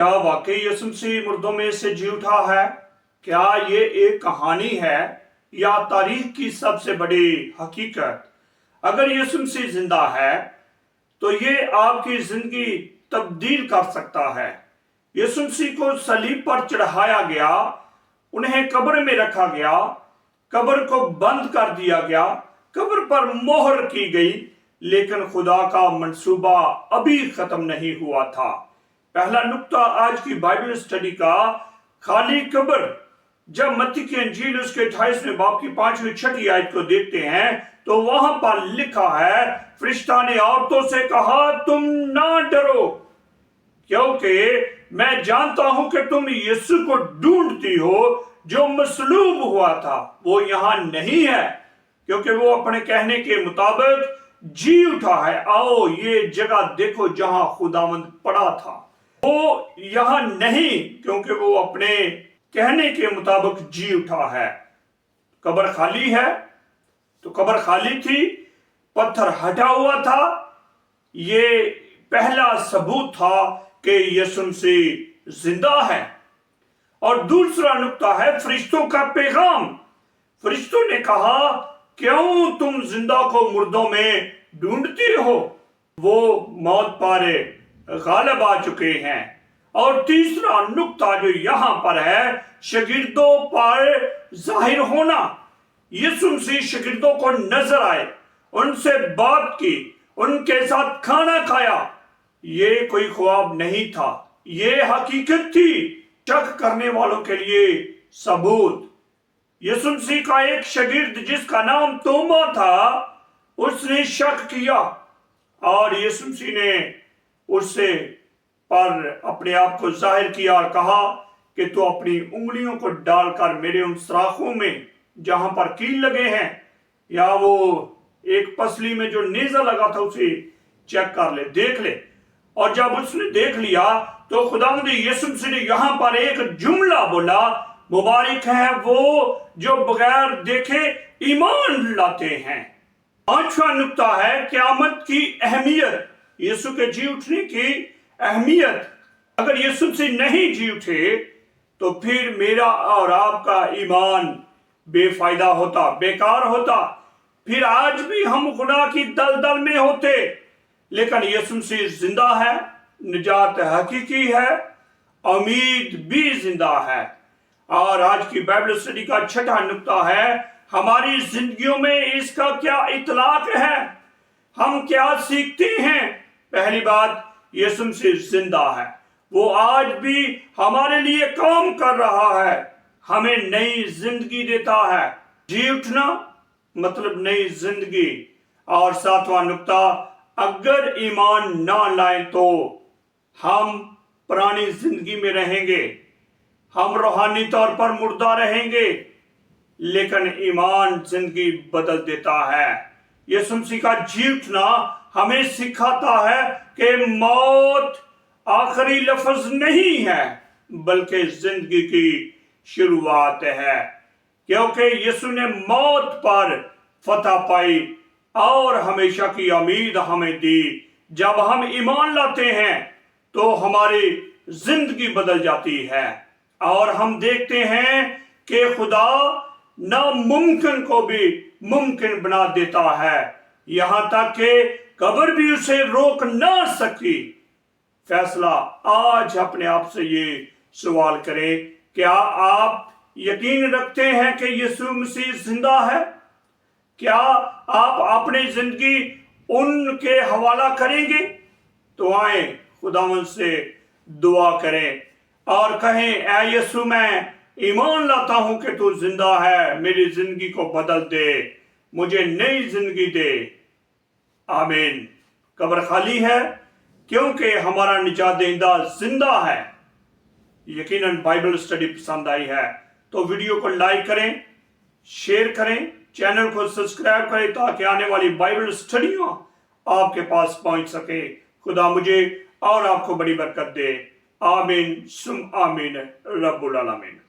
क्या वाकई यीशु मसीह मुर्दों में से जी उठा है? क्या ये एक कहानी है या तारीख की सबसे बड़ी हकीकत? अगर यीशु मसीह जिंदा है तो ये आपकी जिंदगी तब्दील कर सकता है। यीशु मसीह को सलीब पर चढ़ाया गया, उन्हें कब्र में रखा गया, कब्र को बंद कर दिया गया, कब्र पर मोहर की गई, लेकिन खुदा का मंसूबा अभी खत्म नहीं हुआ था। पहला नुक्ता आज की बाइबल स्टडी का, खाली कब्र। जब मत्ती की अंजील उसके 28वें बाब की 5वीं-6वीं आयत को देखते हैं तो वहां पर लिखा है, फरिश्ता ने औरतों से कहा, तुम ना डरो, क्योंकि मैं जानता हूं कि तुम यीशु को ढूंढती हो जो मसलूब हुआ था। वो यहां नहीं है, क्योंकि वो अपने कहने के मुताबिक जी उठा है। आओ ये जगह देखो जहां खुदावंद पड़ा था। वो यहां नहीं, क्योंकि वो अपने कहने के मुताबिक जी उठा है। कब्र खाली है, तो कब्र खाली थी, पत्थर हटा हुआ था। ये पहला सबूत था कि यीशु मसीह जिंदा है। और दूसरा नुक्ता है फरिश्तों का पैगाम। फरिश्तों ने कहा, क्यों तुम जिंदा को मुर्दों में ढूंढती हो? वो मौत पर गालिब आ चुके हैं। और तीसरा नुक्ता जो यहां पर है, शागिर्दों पर जाहिर होना। यीशु मसीह शागिर्दों को नजर आए, उनसे बात की, उनके साथ खाना खाया। ये कोई ख्वाब नहीं था, ये हकीकत थी। शक करने वालों के लिए सबूत। यीशु मसीह का एक शागिर्द जिसका नाम तोमा था, उसने शक किया और यीशु मसीह ने उससे पर अपने आप को जाहिर किया और कहा कि तू अपनी उंगलियों को डालकर मेरे उन सुराखों में जहां पर कील लगे हैं, या वो एक पसली में जो नेजा लगा था, उसे चेक कर ले, देख ले। और जब उसने देख लिया तो खुदावंद यीशु मसीह ने यहां पर एक जुमला बोला, मुबारक है वो जो बगैर देखे ईमान लाते हैं। पांचवा नुक्ता है क़यामत की अहमियत, यीशु के जी उठने की अहमियत। अगर यीशु मसीह नहीं जी उठे तो फिर मेरा और आपका ईमान बेफायदा होता, बेकार होता। फिर आज भी हम गुनाह की दलदल में होते। लेकिन यीशु मसीह जिंदा है, निजात हकीकी है, उम्मीद भी जिंदा है। और आज की बाइबल स्टडी का छठा नुक्ता है, हमारी जिंदगियों में इसका क्या इतलाक है, हम क्या सीखते हैं। पहली बात, यीशु मसीह जिंदा है, वो आज भी हमारे लिए काम कर रहा है, हमें नई जिंदगी देता है। जी उठना मतलब नई जिंदगी। और सातवां नुक्ता, अगर ईमान ना लाए तो हम पुरानी जिंदगी में रहेंगे, हम रूहानी तौर पर मुर्दा रहेंगे। लेकिन ईमान जिंदगी बदल देता है। यीशु मसीह का जी उठना हमें सिखाता है कि मौत आखिरी लफ्ज नहीं है, बल्कि जिंदगी की शुरुआत है। क्योंकि यीशु ने मौत पर फतह पाई और हमेशा की उम्मीद हमें दी। जब हम ईमान लाते हैं तो हमारी जिंदगी बदल जाती है और हम देखते हैं कि खुदा नामुमकिन को भी मुमकिन बना देता है, यहां तक कि कब्र भी उसे रोक ना सकी। फैसला आज अपने आप से ये सवाल करें, क्या आप यकीन रखते हैं कि यीशु मसीह जिंदा है? क्या आप अपनी जिंदगी उनके हवाला करेंगे? तो आए खुदावंद से दुआ करें और कहें, ऐ यीशु, मैं ईमान लाता हूं कि तू जिंदा है, मेरी जिंदगी को बदल दे, मुझे नई जिंदगी दे। आमीन। कब्र खाली है क्योंकि हमारा निजात देंदा जिंदा है। यकीनन बाइबल स्टडी पसंद आई है तो वीडियो को लाइक करें, शेयर करें, चैनल को सब्सक्राइब करें ताकि आने वाली बाइबल स्टडियां आपके पास पहुंच सके। खुदा मुझे और आपको बड़ी बरकत दे। आमीन सुम आमीन रब्बुल आलमीन।